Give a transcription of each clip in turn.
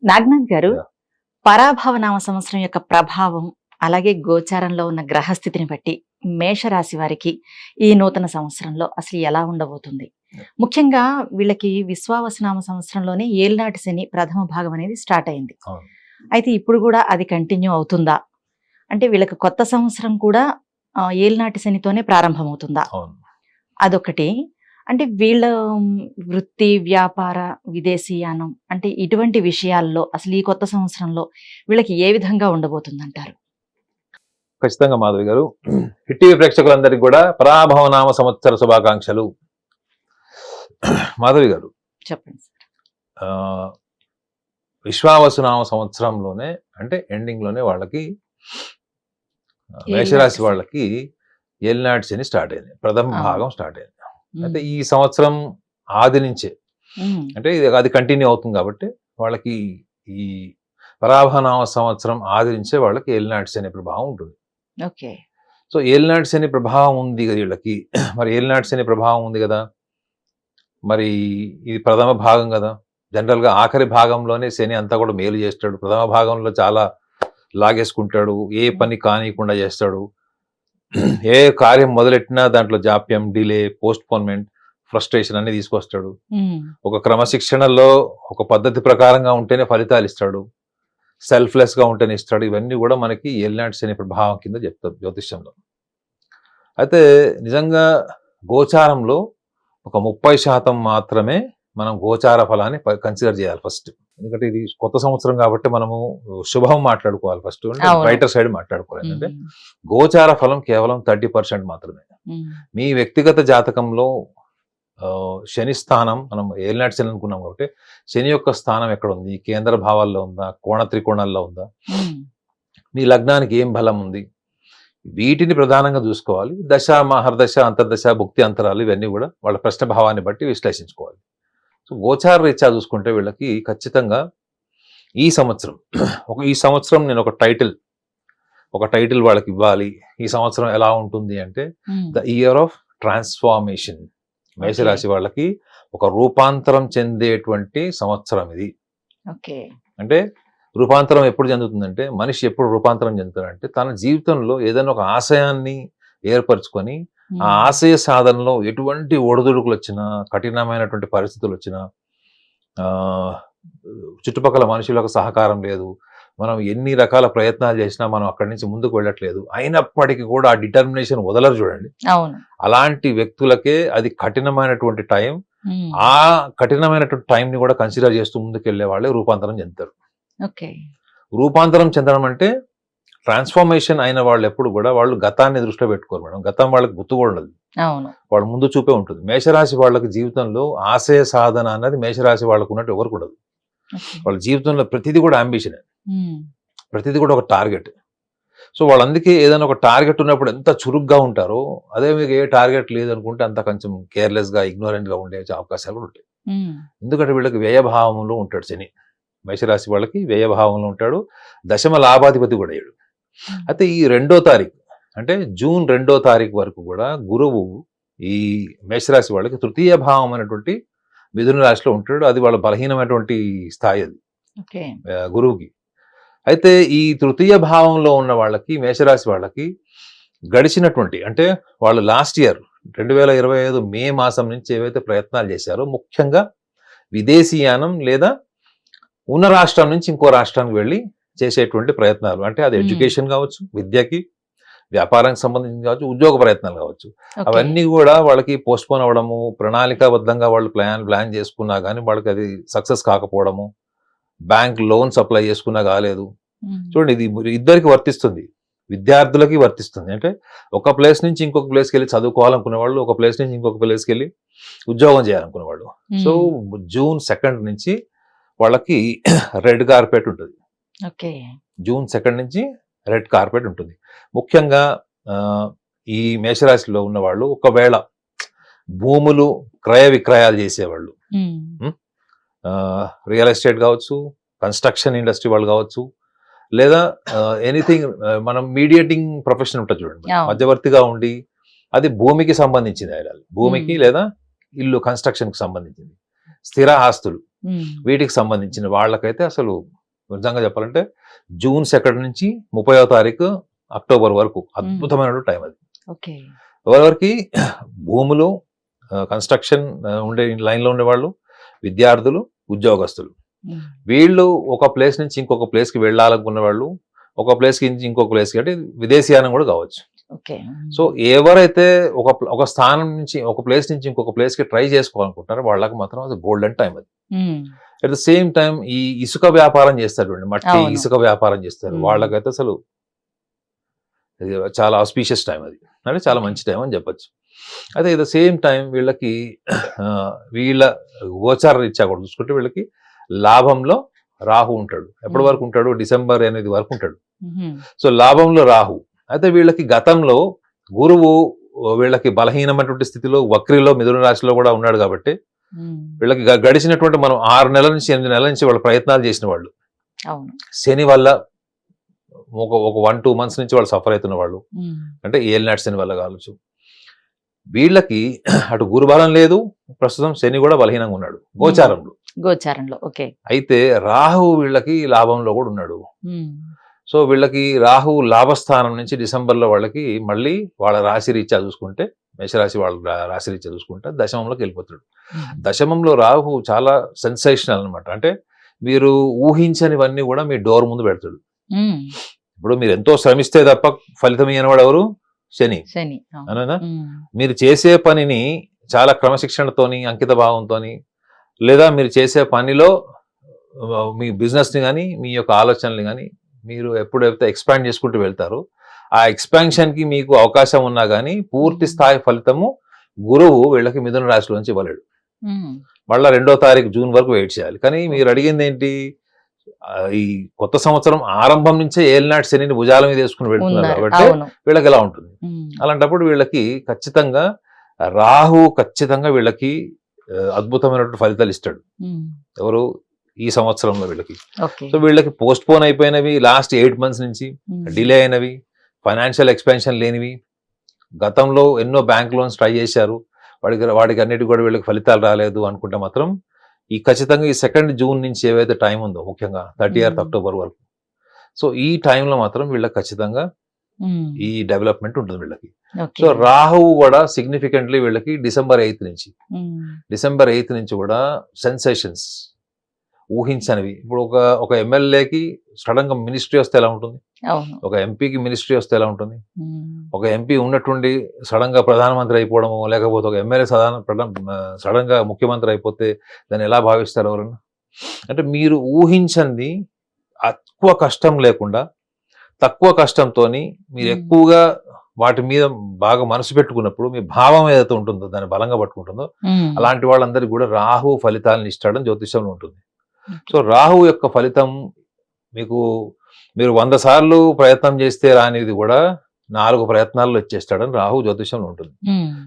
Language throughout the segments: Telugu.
నాగనాథ్ గారు, Yeah. పరాభవ నామ సంవత్సరం యొక్క ప్రభావం, అలాగే గోచారంలో ఉన్న గ్రహస్థితిని బట్టి మేషరాశి వారికి ఈ నూతన సంవత్సరంలో అసలు ఎలా ఉండబోతుంది? ముఖ్యంగా వీళ్ళకి విశ్వావసునామ సంవత్సరంలోనే ఏలినాటి శని ప్రథమ భాగం అనేది స్టార్ట్ అయింది. అవును. అయితే ఇప్పుడు కూడా అది కంటిన్యూ అవుతుందా? అంటే వీళ్ళకి కొత్త సంవత్సరం కూడా ఏలినాటి శనితోనే ప్రారంభమవుతుందా? అవును. అదొకటి. అంటే వీళ్ళ వృత్తి, వ్యాపార, విదేశీయానం అంటే ఇటువంటి విషయాల్లో అసలు ఈ కొత్త సంవత్సరంలో వీళ్ళకి ఏ విధంగా ఉండబోతుందంటారు? ఖచ్చితంగా మాధవి గారు, హిట్ టీవీ ప్రేక్షకులందరికీ కూడా పరాభవనామ సంవత్సర శుభాకాంక్షలు. మాధవి గారు, చెప్పండి సార్. ఆ, విశ్వావసునామ సంవత్సరంలోనే అంటే ఎండింగ్ లోనే వాళ్ళకి మేషరాశి వాళ్ళకి ఏలినాటి శని స్టార్ట్ అయింది, ప్రథమ భాగం స్టార్ట్ అయింది. అయితే ఈ సంవత్సరం ఆది నుంచే అంటే అది కంటిన్యూ అవుతుంది కాబట్టి వాళ్ళకి ఈ పరాభవనామ సంవత్సరం ఆది నుంచే వాళ్ళకి ఏలినాటి శని ప్రభావం ఉంటుంది. ఓకే. సో ఏలినాటి శని ప్రభావం ఉంది కదా వీళ్ళకి. మరి ఏలినాటి శని ప్రభావం ఉంది కదా, మరి ఇది ప్రథమ భాగం కదా. జనరల్ గా ఆఖరి భాగంలోనే శని అంతా కూడా మేలు చేస్తాడు, ప్రథమ భాగంలో చాలా లాగేసుకుంటాడు, ఏ పని కానియకుండా చేస్తాడు, ఏ కార్యం మొదలెట్టినా దాంట్లో జాప్యం, డిలే, పోస్ట్ పోన్మెంట్, ఫ్రస్ట్రేషన్ అన్ని తీసుకొస్తాడు. ఒక క్రమశిక్షణలో ఒక పద్ధతి ప్రకారంగా ఉంటేనే ఫలితాలు ఇస్తాడు, సెల్ఫ్లెస్ గా ఉంటేనే ఇస్తాడు. ఇవన్నీ కూడా మనకి ఏలినాటి శని ప్రభావం కింద చెప్తారు జ్యోతిష్యంలో. అయితే నిజంగా గోచారంలో ఒక 30% మాత్రమే మనం గోచార ఫలాన్ని కన్సిడర్ చేయాలి ఫస్ట్. ఎందుకంటే ఇది కొత్త సంవత్సరం కాబట్టి మనము శుభం మాట్లాడుకోవాలి ఫస్ట్, అంటే రైటర్ సైడ్ మాట్లాడుకోవాలి. ఏంటంటే గోచార ఫలం కేవలం 30% మాత్రమే. మీ వ్యక్తిగత జాతకంలో శని స్థానం, మనం ఏలినాటి శని అనుకున్నాం కాబట్టి శని యొక్క స్థానం ఎక్కడ ఉంది, కేంద్ర భావాల్లో ఉందా, కోణ త్రికోణాల్లో ఉందా, మీ లగ్నానికి ఏం బలం ఉంది, వీటిని ప్రధానంగా చూసుకోవాలి. దశ, మహర్దశ, అంతర్దశ, భుక్తి అంతరాలు ఇవన్నీ కూడా వాళ్ళ ప్రశ్న భావాన్ని బట్టి విశ్లేషించుకోవాలి. సో గోచార రీత్యా చూసుకుంటే వీళ్ళకి ఖచ్చితంగా ఈ సంవత్సరం నేను ఒక టైటిల్ వాళ్ళకి ఇవ్వాలి. ఈ సంవత్సరం ఎలా ఉంటుంది అంటే ద ఇయర్ ఆఫ్ ట్రాన్స్ఫార్మేషన్. మేషరాశి వాళ్ళకి ఒక రూపాంతరం చెందేటువంటి సంవత్సరం ఇది. అంటే రూపాంతరం ఎప్పుడు చెందుతుందంటే, మనిషి ఎప్పుడు రూపాంతరం చెందుతాడంటే తన జీవితంలో ఏదైనా ఒక ఆశయాన్ని ఏర్పరచుకొని ఆ ఆశయ సాధనలో ఎటువంటి ఒడిదుడుకులు వచ్చినా, కఠినమైనటువంటి పరిస్థితులు వచ్చినా, చుట్టుపక్కల మనుషులకు సహకారం లేదు, మనం ఎన్ని రకాల ప్రయత్నాలు చేసినా మనం అక్కడి నుంచి ముందుకు వెళ్ళట్లేదు, అయినప్పటికీ కూడా ఆ డిటర్మినేషన్ వదలరు చూడండి. అలాంటి వ్యక్తులకే అది కఠినమైనటువంటి టైం. ఆ కఠినమైనటువంటి టైం ని కూడా కన్సిడర్ చేస్తూ ముందుకు వెళ్ళే వాళ్ళే రూపాంతరం చెందుతారు. రూపాంతరం చెందడం అంటే ట్రాన్స్ఫార్మేషన్ అయిన వాళ్ళు ఎప్పుడు కూడా వాళ్ళు గతాన్ని దృష్టిలో పెట్టుకోరు మేడం. గతం వాళ్ళకి గుర్తు కూడా ఉండదు, వాళ్ళు ముందు చూపే ఉంటుంది. మేషరాశి వాళ్ళకి జీవితంలో ఆశయ సాధన అన్నది మేషరాశి వాళ్ళకు ఉన్నట్టు ఎవరు కూడా. వాళ్ళ జీవితంలో ప్రతిదీ కూడా అంబిషన్, ప్రతిదీ కూడా ఒక టార్గెట్. సో వాళ్ళందుకే ఏదైనా ఒక టార్గెట్ ఉన్నప్పుడు ఎంత చురుగ్గా ఉంటారో, అదే మీకు ఏ టార్గెట్ లేదనుకుంటే అంత కొంచెం కేర్లెస్ గా, ఇగ్నోరెంట్ గా ఉండే అవకాశాలు కూడా ఉంటాయి. ఎందుకంటే వీళ్ళకి వ్యయభావంలో ఉంటాడు శని. మేషరాశి వాళ్ళకి వ్యయభావంలో ఉంటాడు, దశమ లాభాధిపతి కూడా అయ్యాడు. అయితే ఈ 2వ తారీఖు అంటే జూన్ 2వ తారీఖు వరకు కూడా గురువు ఈ మేషరాశి వాళ్ళకి తృతీయ భావం అనేటువంటి మిథున రాశిలో ఉంటాడు. అది వాళ్ళ బలహీనమైనటువంటి స్థాయి అది గురువుకి. అయితే ఈ తృతీయ భావంలో ఉన్న వాళ్ళకి, మేషరాశి వాళ్ళకి గడిచినటువంటి అంటే వాళ్ళు లాస్ట్ ఇయర్ 2025 మే మాసం నుంచి ఏవైతే ప్రయత్నాలు చేశారో, ముఖ్యంగా విదేశీయానం లేదా ఉన్న రాష్ట్రం నుంచి ఇంకో రాష్ట్రానికి వెళ్ళి చేసేటువంటి ప్రయత్నాలు, అంటే అది ఎడ్యుకేషన్ కావచ్చు, విద్యకి, వ్యాపారానికి సంబంధించి కావచ్చు, ఉద్యోగ ప్రయత్నాలు కావచ్చు, అవన్నీ కూడా వాళ్ళకి పోస్ట్ పోన్ అవ్వడము, ప్రణాళికాబద్ధంగా వాళ్ళు ప్లాన్ చేసుకున్నా కానీ వాళ్ళకి అది సక్సెస్ కాకపోవడము, బ్యాంక్ లోన్స్ అప్లై చేసుకున్నా కాలేదు. చూడండి, ఇది ఇద్దరికి వర్తిస్తుంది, విద్యార్థులకి వర్తిస్తుంది. అంటే ఒక ప్లేస్ నుంచి ఇంకొక ప్లేస్కి వెళ్ళి చదువుకోవాలనుకునే వాళ్ళు, ఒక ప్లేస్ నుంచి ఇంకొక ప్లేస్కి వెళ్ళి ఉద్యోగం చేయాలనుకునే వాళ్ళు. సో జూన్ 2 నుంచి వాళ్ళకి రెడ్ కార్పెట్ ఉంటుంది. జూన్ 2 నుంచి రెడ్ కార్పెట్ ఉంటుంది. ముఖ్యంగా ఈ మేషరాశిలో ఉన్న వాళ్ళు ఒకవేళ భూములు క్రయ విక్రయాలు చేసేవాళ్ళు, రియల్ ఎస్టేట్ కావచ్చు, కన్స్ట్రక్షన్ ఇండస్ట్రీ వాళ్ళు కావచ్చు, లేదా ఎనీథింగ్, మనం మీడియేటింగ్ ప్రొఫెషన్ ఉంటుంది చూడండి, మధ్యవర్తిగా ఉండి, అది భూమికి సంబంధించింది, భూమికి లేదా ఇల్లు కన్స్ట్రక్షన్ కి సంబంధించింది, స్థిర ఆస్తులు, వీటికి సంబంధించిన వాళ్ళకైతే అసలు నిజంగా చెప్పాలంటే జూన్ 2 నుంచి 30వ తారీఖు అక్టోబర్ వరకు అద్భుతమైన టైం అది. ఎవరెవరికి భూములు, కన్స్ట్రక్షన్ ఉండే లైన్లో ఉండేవాళ్ళు, విద్యార్థులు, ఉద్యోగస్తులు, వీళ్ళు ఒక ప్లేస్ నుంచి ఇంకొక ప్లేస్కి వెళ్ళాలనుకున్న వాళ్ళు, ఒక ప్లేస్కి ఇంకొక ప్లేస్కి అంటే విదేశీయానం కూడా కావచ్చు. సో ఎవరైతే ఒక స్థానం నుంచి ఒక ప్లేస్ నుంచి ఇంకొక ప్లేస్కి ట్రై చేసుకోవాలనుకుంటారో వాళ్ళకి మాత్రం అది గోల్డెన్ టైం అది. అట్ ద సేమ్ టైం ఈ ఇసుక వ్యాపారం చేస్తారు చూడండి, మట్టి ఇసుక వ్యాపారం చేస్తారు, వాళ్ళకైతే అసలు చాలా ఆస్పీషియస్ టైం అది, అంటే చాలా మంచి టైం అని చెప్పచ్చు. అయితే ఎట్ ద సేమ్ టైం వీళ్ళకి వీళ్ళ గోచార రీత్యా కూడా చూసుకుంటే వీళ్ళకి లాభంలో రాహు ఉంటాడు. ఎప్పటి వరకు ఉంటాడు? డిసెంబర్ 8 వరకు ఉంటాడు. సో లాభంలో రాహు. అయితే వీళ్ళకి గతంలో గురువు వీళ్ళకి బలహీనమైనటువంటి స్థితిలో వక్రిలో మిథున రాశిలో కూడా ఉన్నాడు కాబట్టి వీళ్ళకి గడిచినటువంటి మనం 6 నెలల నుంచి 8 నెలల నుంచి వాళ్ళు ప్రయత్నాలు చేసిన వాళ్ళు, శని వల్ల ఒక 1-2 మంత్స్ నుంచి వాళ్ళు సఫర్ అవుతున్న వాళ్ళు, అంటే ఏలినాటి శని వల్ల కావచ్చు. వీళ్ళకి అటు గురుబలం లేదు, ప్రస్తుతం శని కూడా బలహీనంగా ఉన్నాడు గోచారంలో. అయితే రాహు వీళ్ళకి లాభంలో కూడా ఉన్నాడు. సో వీళ్ళకి రాహు లాభస్థానం నుంచి డిసెంబర్లో వాళ్ళకి మళ్ళీ వాళ్ళ రాశి రీత్యా చూసుకుంటే, మేషరాశి వాళ్ళ రాశి రీత్యా చూసుకుంటే దశమంలోకి వెళ్ళిపోతాడు. దశమంలో రాహు చాలా సెన్సేషనల్ అనమాట. అంటే మీరు ఊహించనివన్నీ కూడా మీ డోర్ ముందు పెడతాడు. ఇప్పుడు మీరు ఎంతో శ్రమిస్తే తప్ప ఫలితం ఇయ్యనివాడు ఎవరు? శని. అవునా? మీరు చేసే పనిని చాలా క్రమశిక్షణతోని, అంకిత భావంతోని, లేదా మీరు చేసే పనిలో మీ బిజినెస్ని కానీ మీ యొక్క ఆలోచనలు కానీ మీరు ఎప్పుడైతే ఎక్స్పాండ్ చేసుకుంటూ వెళ్తారో ఆ ఎక్స్పాన్షన్కి మీకు అవకాశం ఉన్నా కానీ పూర్తి స్థాయి ఫలితము గురువు వీళ్ళకి మిథున రాశిలోంచి ఇవ్వలేడు. మళ్ళీ 2వ తారీఖు జూన్ వరకు వెయిట్ చేయాలి. కానీ మీరు అడిగింది ఏంటి? ఈ కొత్త సంవత్సరం ఆరంభం నుంచే ఏలినాటి శనిని భుజాల మీద వేసుకుని వెళ్తున్నారు కాబట్టి వీళ్ళకి ఎలా ఉంటుంది? అలాంటప్పుడు వీళ్ళకి ఖచ్చితంగా రాహు వీళ్ళకి అద్భుతమైనటువంటి ఫలితాలు ఇస్తాడు. ఎవరు? ఈ సంవత్సరంలో వీళ్ళకి. సో వీళ్ళకి పోస్ట్ పోన్ అయిపోయినవి, లాస్ట్ 8 months నుంచి డిలే అయినవి, ఫైనాన్షియల్ ఎక్స్పాన్షన్ లేనివి, గతంలో ఎన్నో బ్యాంక్ లోన్స్ ట్రై చేశారు, వాటికి అన్నిటి కూడా వీళ్ళకి ఫలితాలు రాలేదు అనుకుంటే మాత్రం ఈ ఖచ్చితంగా ఈ 2nd జూన్ నుంచి ఏవైతే టైం ఉందో, ముఖ్యంగా 30th అక్టోబర్ వరకు, సో ఈ టైంలో మాత్రం వీళ్ళకి ఖచ్చితంగా ఈ డెవలప్మెంట్ ఉంటుంది వీళ్ళకి. సో రాహువు కూడా సిగ్నిఫికెంట్లీ వీళ్ళకి డిసెంబర్ 8 నుంచి కూడా సెన్సేషన్స్ ఊహించనివి. ఇప్పుడు ఒక ఎమ్మెల్యేకి సడన్ గా మినిస్ట్రీ వస్తే ఎలా ఉంటుంది? ఒక ఎంపీకి మినిస్ట్రీ వస్తే ఎలా ఉంటుంది? ఒక ఎంపీ ఉన్నట్టుండి సడన్ గా ప్రధానమంత్రి అయిపోవడము, లేకపోతే ఒక ఎమ్మెల్యే సడన్ గా ముఖ్యమంత్రి అయిపోతే దాన్ని ఎలా భావిస్తారు ఎవరన్నా? అంటే మీరు ఊహించండి, ఎక్కువ కష్టం లేకుండా తక్కువ కష్టంతో మీరు ఎక్కువగా వాటి మీద బాగా మనసు పెట్టుకున్నప్పుడు మీ భావం ఏదైతే ఉంటుందో దాన్ని బలంగా పట్టుకుంటుందో అలాంటి వాళ్ళందరికీ కూడా రాహు ఫలితాలను ఇస్తాడని జ్యోతిష్యంలో ఉంటుంది. సో రాహు యొక్క ఫలితం మీరు 100 సార్లు ప్రయత్నం చేస్తే రానిది కూడా 4 ప్రయత్నాల్లో వచ్చేస్తాడని రాహు జ్యోతిష్యంలో ఉంటుంది.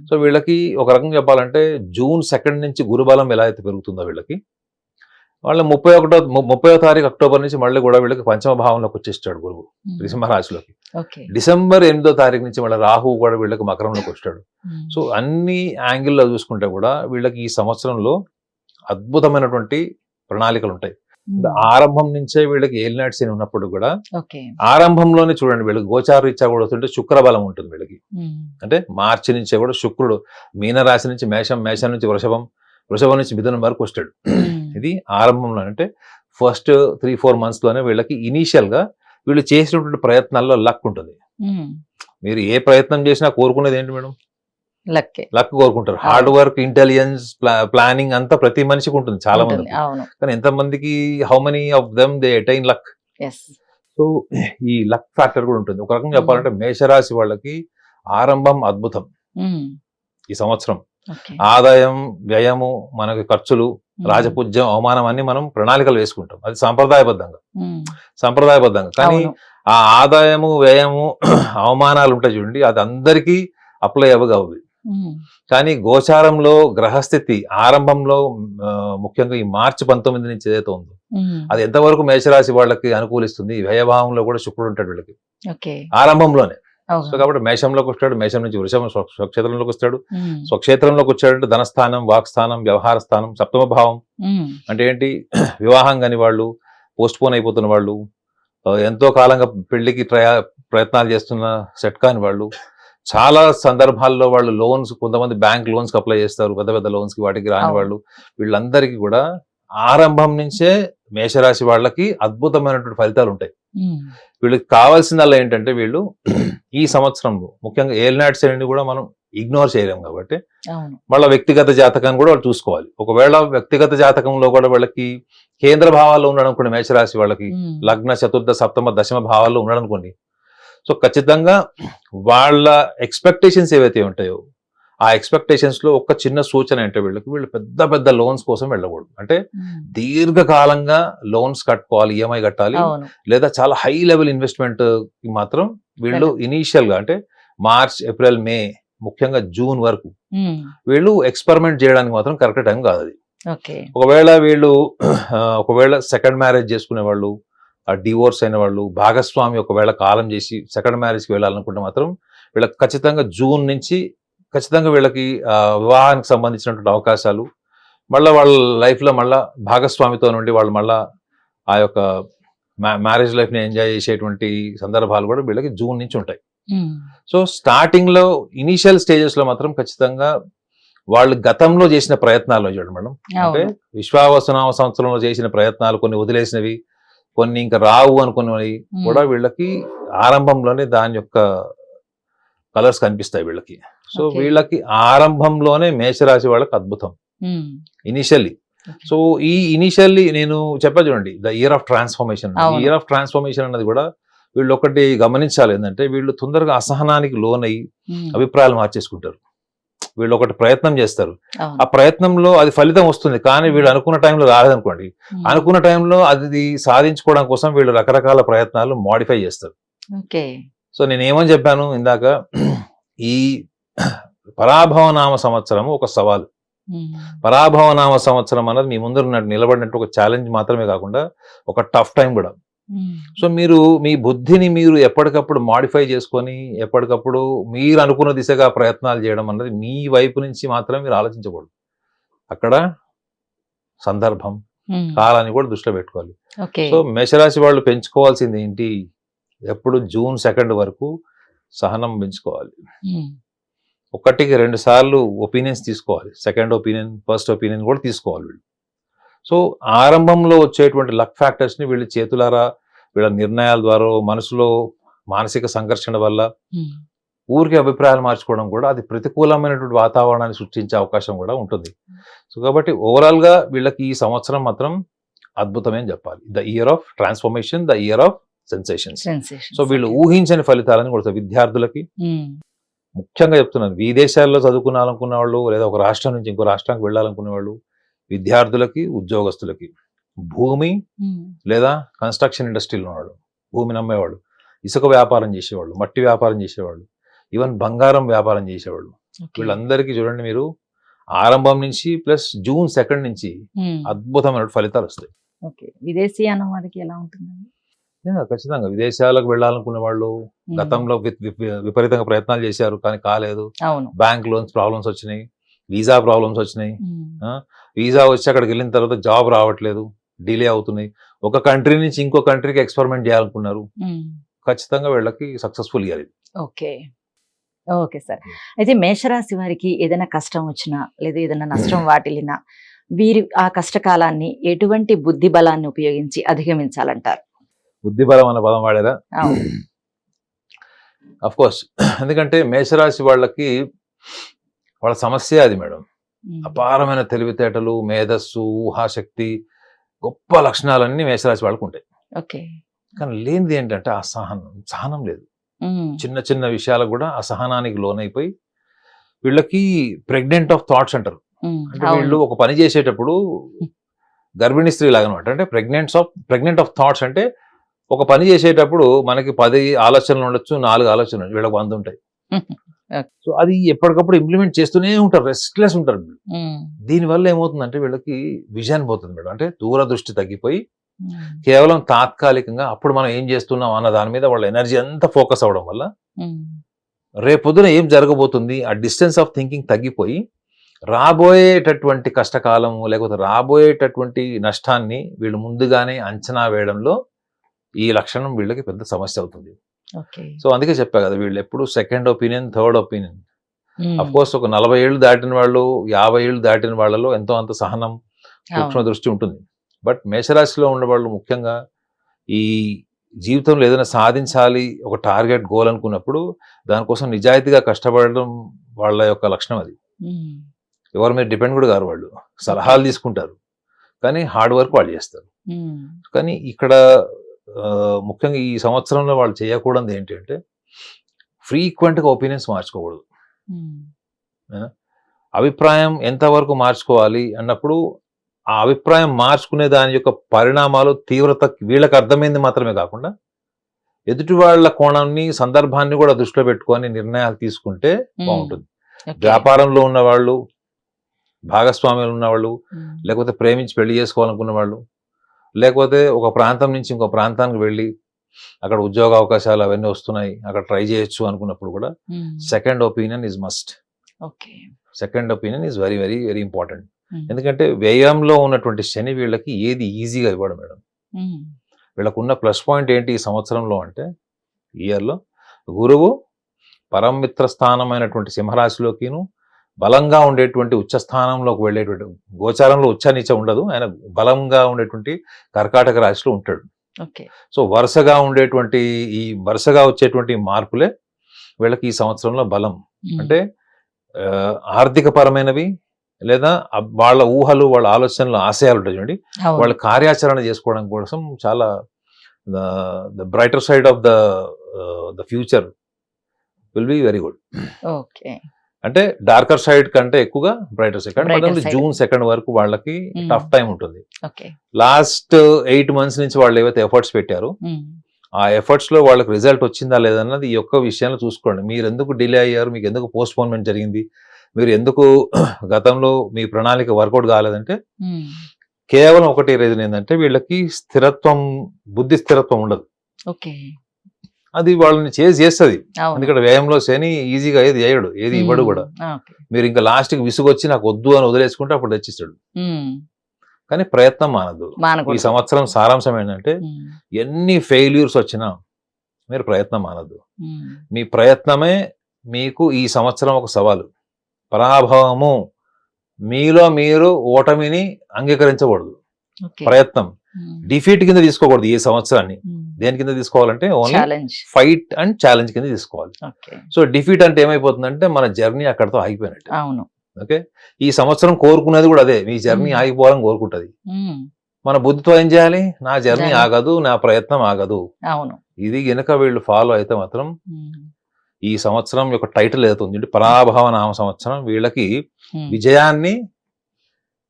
సో వీళ్ళకి ఒక రకంగా చెప్పాలంటే జూన్ 2 నుంచి గురుబలం ఎలా అయితే పెరుగుతుందో వీళ్ళకి, వాళ్ళ 30వ తారీఖు అక్టోబర్ నుంచి మళ్ళీ కూడా వీళ్ళకి పంచమ భావంలోకి వచ్చేస్తాడు గురువు సింహరాశిలోకి. డిసెంబర్ 8వ తారీఖు నుంచి మళ్ళీ రాహు కూడా వీళ్ళకి మకరంలోకి వస్తాడు. సో అన్ని యాంగిల్లో చూసుకుంటే కూడా వీళ్ళకి ఈ సంవత్సరంలో అద్భుతమైనటువంటి ప్రణాళికలు ఉంటాయి. ఆరంభం నుంచే వీళ్ళకి ఏలినాటి శని ఉన్నప్పుడు కూడా ఆరంభంలోనే చూడండి వీళ్ళకి గోచార రీత్యా కూడా వస్తుంటే శుక్రబలం ఉంటుంది వీళ్ళకి. అంటే మార్చి నుంచే కూడా శుక్రుడు మీనరాశి నుంచి మేషం నుంచి వృషభం నుంచి మిథునం వరకు వస్తాడు. ఇది ఆరంభంలో, అంటే ఫస్ట్ 3-4 months లోనే వీళ్ళకి ఇనీషియల్ గా వీళ్ళు చేసినటువంటి ప్రయత్నాల్లో లక్ ఉంటుంది. మీరు ఏ ప్రయత్నం చేసినా కోరుకునేది ఏంటి మేడం? లక్ కోరుకుంటారు. హార్డ్ వర్క్, ఇంటెలిజెన్స్, ప్లానింగ్ అంతా ప్రతి మనిషికి ఉంటుంది, చాలా మంది. కానీ ఎంత మందికి, how many of them they attain luck? So ఈ లక్ ఫ్యాక్టర్ కూడా ఉంటుంది. ఒక రకంగా చెప్పాలంటే మేషరాశి వాళ్ళకి ఆరంభం అద్భుతం ఈ సంవత్సరం. ఆదాయం, వ్యయము, మనకి ఖర్చులు, రాజపూజ్యం, అవమానం అన్ని మనం ప్రణాళికలు వేసుకుంటాం, అది సంప్రదాయబద్ధంగా. కానీ ఆ ఆదాయము, వ్యయము, అవమానాలు ఉంటాయి చూడండి, అది అందరికీ అప్లై అవ్వవు. కానీ గోచారంలో గ్రహస్థితి ఆరంభంలో, ముఖ్యంగా ఈ మార్చి 19 నుంచి ఏదైతే ఉందో అది ఎంతవరకు మేషరాశి వాళ్ళకి అనుకూలిస్తుంది? వ్యయభావంలో కూడా శుక్రుడు ఉంటాడు వీళ్ళకి ఆరంభంలోనే. సో కాబట్టి మేషంలోకి వస్తాడు, మేషం నుంచి వృషభం స్వక్షేత్రంలోకి వస్తాడు. ఉమ్, స్వక్షేత్రంలోకి వచ్చాడంటే ధనస్థానం, వాక్స్థానం, వ్యవహార స్థానం, సప్తమ భావం. ఉమ్, అంటే ఏంటి, వివాహం కాని వాళ్ళు, పోస్ట్ పోన్ అయిపోతున్న వాళ్ళు, ఎంతో కాలంగా పెళ్లికి ప్రయత్నాలు చేస్తున్న సెట్ కాని వాళ్ళు, చాలా సందర్భాల్లో వాళ్ళు లోన్స్, కొంతమంది బ్యాంక్ లోన్స్ కి అప్లై చేస్తారు, పెద్ద పెద్ద లోన్స్ కి, వాటికి రాని వాళ్ళు, వీళ్ళందరికీ కూడా ఆరంభం నుంచే మేషరాశి వాళ్ళకి అద్భుతమైనటువంటి ఫలితాలు ఉంటాయి. ఉమ్, వీళ్ళకి కావాల్సిందల్లా ఏంటంటే, వీళ్ళు ఈ సంవత్సరంలో ముఖ్యంగా ఏలినాటి శనిని కూడా మనం ఇగ్నోర్ చేయలేం కాబట్టి అవును, వాళ్ళ వ్యక్తిగత జాతకాన్ని కూడా వాళ్ళు చూసుకోవాలి. ఒకవేళ వ్యక్తిగత జాతకంలో కూడా వాళ్ళకి కేంద్ర భావాల్లో ఉన్నాడు అనుకోండి, మేషరాశి వాళ్ళకి ఉమ్, లగ్న, చతుర్థ, సప్తమ, దశమ భావాల్లో ఉన్నాడు అనుకోండి, సో ఖచ్చితంగా వాళ్ళ ఎక్స్పెక్టేషన్స్ ఏవైతే ఉంటాయో ఆ ఎక్స్పెక్టేషన్స్ లో ఒక చిన్న సూచన అంటే, వీళ్ళు పెద్ద పెద్ద లోన్స్ కోసం వెళ్ళకూడదు. అంటే ఉమ్, దీర్ఘకాలంగా లోన్స్ కట్టుకోవాలి, ఈఎంఐ కట్టాలి, అవును, లేదా చాలా హై లెవెల్ ఇన్వెస్ట్మెంట్ మాత్రం వీళ్ళు ఇనీషియల్ గా, అంటే మార్చ్, ఏప్రిల్, మే, ముఖ్యంగా జూన్ వరకు ఉమ్, వీళ్ళు ఎక్స్పెరిమెంట్ చేయడానికి మాత్రం కరెక్ట్ టైం కాదు అది. ఓకే, ఒకవేళ వీళ్ళు సెకండ్ మ్యారేజ్ చేసుకునే వాళ్ళు, డివోర్స్ అయిన వాళ్ళు, భాగస్వామి ఒకవేళ కాలం చేసి సెకండ్ మ్యారేజ్ కి వెళ్ళాలనుకుంటే మాత్రం వీళ్ళకి ఖచ్చితంగా జూన్ నుంచి ఖచ్చితంగా వీళ్ళకి వివాహానికి సంబంధించినటువంటి అవకాశాలు, మళ్ళీ వాళ్ళ లైఫ్ లో మళ్ళా భాగస్వామితో నుండి వాళ్ళు మళ్ళా ఆ యొక్క మ్యారేజ్ లైఫ్ ని ఎంజాయ్ చేసేటువంటి సందర్భాలు కూడా వీళ్ళకి జూన్ నుంచి ఉంటాయి. ఉమ్, సో స్టార్టింగ్ లో ఇనీషియల్ స్టేజెస్ లో మాత్రం ఖచ్చితంగా వాళ్ళు గతంలో చేసిన ప్రయత్నాలు చూడండి మేడం, అంటే అవును, విశ్వావసునామ సంవత్సరంలో చేసిన ప్రయత్నాలు, కొన్ని వదిలేసినవి, కొన్ని ఇంకా రావు అనుకున్నవి కూడా వీళ్ళకి ఆరంభంలోనే దాని యొక్క కలర్స్ కనిపిస్తాయి వీళ్ళకి. So Okay. వీళ్ళకి ఆరంభంలోనే మేషరాశి వాళ్ళకి అద్భుతం ఉమ్, ఇనిషియల్లీ. Okay. సో ఈ ఇనిషియల్లీ నేను చెప్పా చూడండి, ద ఇయర్ ఆఫ్ ట్రాన్స్ఫర్మేషన్. అవును. ఇయర్ ఆఫ్ ట్రాన్స్ఫర్మేషన్ అన్నది కూడా వీళ్ళు ఒకటి గమనించాలి, ఏంటంటే వీళ్ళు తొందరగా అసహనానికి లోనయ్యి ఉమ్, అభిప్రాయాలు మార్చేసుకుంటారు. వీళ్ళు ఒకటి ప్రయత్నం చేస్తారు, అవును, ఆ ప్రయత్నంలో అది ఫలితం వస్తుంది, కానీ వీళ్ళు అనుకున్న టైంలో రాలేదనుకోండి, ఉమ్, అనుకున్న టైంలో అది సాధించుకోవడం కోసం వీళ్ళు రకరకాల ప్రయత్నాలు మాడిఫై చేస్తారు. ఓకే, సో నేను ఏమని చెప్పాను ఇందాక, ఈ పరాభవనామ సంవత్సరము ఒక సవాల్. ఉమ్, పరాభవనామ సంవత్సరం అన్నది మీ ముందు నిలబడినట్టు ఒక ఛాలెంజ్ మాత్రమే కాకుండా ఒక టఫ్ టైం కూడా. ఉమ్, సో మీరు మీ బుద్ధిని మీరు ఎప్పటికప్పుడు మాడిఫై చేసుకొని ఎప్పటికప్పుడు మీరు అనుకున్న దిశగా ప్రయత్నాలు చేయడం అన్నది మీ వైపు నుంచి మాత్రమే మీరు ఆలోచించకూడదు. అక్కడ సందర్భం, ఉమ్, కాలాన్ని కూడా దృష్టిలో పెట్టుకోవాలి. ఓకే, సో మేషరాశి వాళ్ళు పెంచుకోవాల్సింది ఏంటి, ఎప్పుడు జూన్ 2 వరకు సహనం పెంచుకోవాలి. ఉమ్, 1-2 సార్లు ఒపీనియన్స్ తీసుకోవాలి, సెకండ్ ఒపీనియన్, ఫస్ట్ ఒపీనియన్ కూడా తీసుకోవాలి వీళ్ళు. సో ఆరంభంలో వచ్చేటువంటి లక్ ఫ్యాక్టర్స్ ని వీళ్ళు చేతులారా, వీళ్ళ నిర్ణయాల ద్వారా, మనసులో మానసిక సంఘర్షణ వల్ల ఉమ్, ఊరికి అభిప్రాయాలు మార్చుకోవడం కూడా అది ప్రతికూలమైనటువంటి వాతావరణాన్ని సృష్టించే అవకాశం కూడా ఉంటుంది. సో కాబట్టి ఓవరాల్ గా వీళ్ళకి ఈ సంవత్సరం మాత్రం అద్భుతమే అని చెప్పాలి. The year of transformation, the year of sensations. sensations. So వీళ్ళు Okay. ఊహించని ఫలితాలను కూడా విద్యార్థులకి ఉమ్, ముఖ్యంగా చెప్తున్నాను, విదేశాల్లో చదువుకోవాలనుకున్న వాళ్ళు, లేదా ఒక రాష్ట్రం నుంచి ఇంకో రాష్ట్రానికి వెళ్ళాలనుకునే వాళ్ళు, విద్యార్థులకి, ఉద్యోగస్తులకి, భూమి ఉమ్, లేదా కన్స్ట్రక్షన్ ఇండస్ట్రీలో ఉన్నవాళ్ళు, భూమిని అమ్మేవాళ్ళు, ఇసుక వ్యాపారం చేసేవాళ్ళు, మట్టి వ్యాపారం చేసేవాళ్ళు, ఈవెన్ బంగారం వ్యాపారం చేసేవాళ్ళు, okay. వీళ్ళందరికీ చూడండి మీరు ఆరంభం నుంచి ప్లస్ జూన్ 2 నుంచి ఉమ్, అద్భుతమైన ఫలితాలు వస్తాయి. ఓకే, విదేశీ అన్న వారికి ఎలా ఉంటుందండి? ఖచ్చితంగా విదేశాలకు వెళ్ళాలనుకునే వాళ్ళు ఉమ్, గతంలో విపరీతంగా ప్రయత్నాలు చేశారు కానీ కాలేదు, అవును, బ్యాంక్ లోన్స్ ప్రాబ్లమ్స్ వచ్చినాయి, వీసా ప్రాబ్లమ్స్ వచ్చినాయి, ఉమ్, వీసా వచ్చి అక్కడికి వెళ్ళిన తర్వాత జాబ్ రావట్లేదు, డిలే అవుతున్నాయి, ఒక కంట్రీ నుంచి ఇంకో కంట్రీకి ఎక్స్పెరిమెంట్ చేయాలనుకున్నారు, ఉమ్, ఖచ్చితంగా వీళ్ళకి సక్సెస్ఫుల్ ఇయర్ ఇది. Okay, okay sir. అయితే మేషరాశి వారికి ఏదైనా కష్టం వచ్చినా లేదా ఏదైనా నష్టం వాటిల్లినా వీరి ఆ కష్టకాలాన్ని ఎటువంటి బుద్ధి బలాన్ని ఉపయోగించి అధిగమించాలంటారు? బుద్ధిబలం అన్న పదం వాడారా? అవును. అఫ్ కోర్స్, ఎందుకంటే మేషరాశి వాళ్ళకి వాళ్ళ సమస్య అది మేడం. ఉమ్, అపారమైన తెలివితేటలు, మేధస్సు, ఊహాశక్తి, గొప్ప లక్షణాలన్నీ మేషరాశి వాళ్ళకు ఉంటాయి. ఓకే, కానీ లేనిది ఏంటంటే సహనం లేదు. ఉమ్, చిన్న చిన్న విషయాలకు కూడా అసహనానికి లోనైపోయి వీళ్ళకి ప్రెగ్నెంట్ ఆఫ్ థాట్స్ అంటారు. ఉమ్, అంటే వీళ్ళు అవును, ఒక పని చేసేటప్పుడు గర్భిణీ స్త్రీ లాగా అనమాట. అంటే ప్రెగ్నెంట్ ఆఫ్ థాట్స్ అంటే ఒక పని చేసేటప్పుడు మనకి 10 ఆలోచనలు ఉండొచ్చు, 4 ఆలోచనలు, వీళ్ళకి 100 ఉంటాయి. సో అది ఎప్పటికప్పుడు ఇంప్లిమెంట్ చేస్తూనే ఉంటారు, రెస్ట్లెస్ ఉంటారు వీళ్ళు. ఉమ్, దీనివల్ల ఏమవుతుందంటే వీళ్ళకి విజన్ పోతుంది మేడం, అంటే దూరదృష్టి తగ్గిపోయి కేవలం తాత్కాలికంగా అప్పుడు మనం ఏం చేస్తున్నాం అన్న దాని మీద వాళ్ళ ఎనర్జీ అంతా ఫోకస్ అవ్వడం వల్ల రేపొద్దున ఏం జరగబోతుంది ఆ డిస్టెన్స్ ఆఫ్ థింకింగ్ తగ్గిపోయి రాబోయేటటువంటి కష్టకాలము లేకపోతే రాబోయేటటువంటి నష్టాన్ని వీళ్ళు ముందుగానే అంచనా వేయడంలో ఈ లక్షణం వీళ్ళకి పెద్ద సమస్య అవుతుంది. సో అందుకే చెప్పా కదా, వీళ్ళు ఎప్పుడు second opinion, third opinion. Of course ఒక 40 ఏళ్ళు దాటిన వాళ్ళు, 50 ఏళ్ళు దాటిన వాళ్ళలో ఎంతో అంత సహనం, సూక్ష్మ దృష్టి ఉంటుంది. బట్ మేషరాశిలో ఉన్నవాళ్ళు ముఖ్యంగా ఈ జీవితంలో ఏదైనా సాధించాలి, ఒక టార్గెట్ గోల్ అనుకున్నప్పుడు దానికోసం నిజాయితీగా కష్టపడడం వాళ్ళ యొక్క లక్షణం. అది ఎవరి మీద డిపెండ్ కూడా కారు. వాళ్ళు సలహాలు తీసుకుంటారు కానీ హార్డ్ వర్క్ వాళ్ళు చేస్తారు. కానీ ఇక్కడ ముఖ్యంగా ఈ సంవత్సరంలో వాళ్ళు చేయకూడదు ఏంటంటే ఫ్రీక్వెంట్గా ఒపీనియన్స్ మార్చుకోకూడదు. అభిప్రాయం ఎంతవరకు మార్చుకోవాలి అన్నప్పుడు ఆ అభిప్రాయం మార్చుకునే దాని యొక్క పరిణామాలు, తీవ్రత వీళ్ళకి అర్థమైంది మాత్రమే కాకుండా ఎదుటి వాళ్ళ కోణాన్ని, సందర్భాన్ని కూడా దృష్టిలో పెట్టుకొని నిర్ణయాలు తీసుకుంటే బాగుంటుంది. వ్యాపారంలో ఉన్న వాళ్ళు, భాగస్వామ్యాలు ఉన్నవాళ్ళు, లేకపోతే ప్రేమించి పెళ్లి చేసుకోవాలనుకున్న వాళ్ళు, లేకపోతే ఒక ప్రాంతం నుంచి ఇంకో ప్రాంతానికి వెళ్ళి అక్కడ ఉద్యోగ అవకాశాలు అవన్నీ వస్తున్నాయి, అక్కడ ట్రై చేయొచ్చు అనుకున్నప్పుడు కూడా second opinion is must. Second opinion is very very very important. ఎందుకంటే వ్యయంలో ఉన్నటువంటి శని వీళ్ళకి ఏది ఈజీగా ఇవ్వడం మేడం. వీళ్ళకున్న ప్లస్ పాయింట్ ఏంటి ఈ సంవత్సరంలో అంటే, ఇయర్లో గురువు పరమిత్ర స్థానమైనటువంటి సింహరాశిలోకిను బలంగా ఉండేటువంటి ఉచ్చ స్థానంలోకి వెళ్ళేటువంటి, గోచారంలో ఉచ్చ నీచ ఉండదు, ఆయన బలంగా ఉండేటువంటి కర్కాటక రాశిలో ఉంటాడు. సో వరుసగా ఉండేటువంటి ఈ వరుసగా వచ్చేటువంటి మార్పులే వీళ్ళకి ఈ సంవత్సరంలో బలం. అంటే ఆర్థిక పరమైనవి లేదా వాళ్ళ ఊహలు, వాళ్ళ ఆలోచనలు, ఆశయాలు ఉంటాయి చూడండి, వాళ్ళ కార్యాచరణ చేసుకోవడం కోసం చాలా the brighter side of the future will be very good. అంటే డార్కర్ సైడ్ కంటే ఎక్కువగా బ్రైటర్ సైడ్. అంటే జూన్ 2 వరకు వాళ్ళకి టఫ్ టైం ఉంటుంది. లాస్ట్ 8 months నుంచి వాళ్ళు ఏవైతే ఎఫర్ట్స్ పెట్టారో ఆ ఎఫర్ట్స్ లో వాళ్ళకి రిజల్ట్ వచ్చిందా లేదన్నది ఈ యొక్క విషయంలో చూసుకోండి. మీరు ఎందుకు డిలే అయ్యారు, మీకు ఎందుకు పోస్ట్ పోన్మెంట్ జరిగింది, మీరు ఎందుకు గతంలో మీ ప్రణాళిక వర్కౌట్ కాలేదంటే కేవలం ఒకటి రీజన్ ఏంటంటే వీళ్ళకి స్థిరత్వం, బుద్ధి స్థిరత్వం ఉండదు. అది వాళ్ళని చేస్తుంది. ఎందుకంటే వ్యయంలో శని ఈజీగా ఏది చేయడు, ఏది ఇవ్వడు కూడా. మీరు ఇంకా లాస్ట్కి విసుగొచ్చి నాకు వద్దు అని వదిలేసుకుంటే అప్పుడు తెచ్చిస్తాడు. కానీ ప్రయత్నం మానదు. ఈ సంవత్సరం సారాంశం ఏంటంటే ఎన్ని ఫెయిల్యూర్స్ వచ్చినా మీరు ప్రయత్నం మానద్దు. మీ ప్రయత్నమే మీకు ఈ సంవత్సరం ఒక సవాలు. పరాభవము, మీలో మీరు ఓటమిని అంగీకరించకూడదు. ప్రయత్నం డిఫీట్ కింద తీసుకోకూడదు ఈ సంవత్సరాన్ని. దేని కింద తీసుకోవాలంటే ఓన్లీ ఫైట్ అండ్ ఛాలెంజ్ కింద తీసుకోవాలి. సో డిఫీట్ అంటే ఏమైపోతుందంటే మన జర్నీ అక్కడతో ఆగిపోయినట్టు. ఓకే, ఈ సంవత్సరం కోరుకునేది కూడా అదే, మీ జర్నీ ఆగిపోవాలని కోరుకుంటది. మన బుద్ధితో ఏం చేయాలి, నా జర్నీ ఆగదు, నా ప్రయత్నం ఆగదు. ఇది గనక వీళ్ళు ఫాలో అయితే మాత్రం ఈ సంవత్సరం యొక్క టైటిల్ ఏదవుతుంది పరాభవ నామ సంవత్సరం, వీళ్ళకి విజయాన్ని,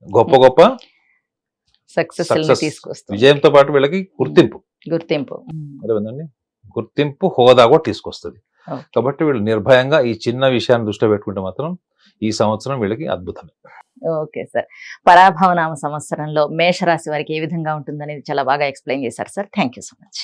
గొప్ప గొప్ప సక్సెస్, విజయంతో పాటు వీళ్ళకి గుర్తింపు హోదా కూడా తీసుకొస్తుంది. కాబట్టి వీళ్ళు నిర్భయంగా ఈ చిన్న విషయాన్ని దృష్టిలో పెట్టుకుంటే మాత్రం ఈ సంవత్సరం వీళ్ళకి అద్భుతమే. ఓకే సార్, పరాభవనామ సంవత్సరంలో మేషరాశి వారికి ఏ విధంగా ఉంటుందనేది చాలా బాగా ఎక్స్ప్లెయిన్ చేశారు sir. Thank you so much.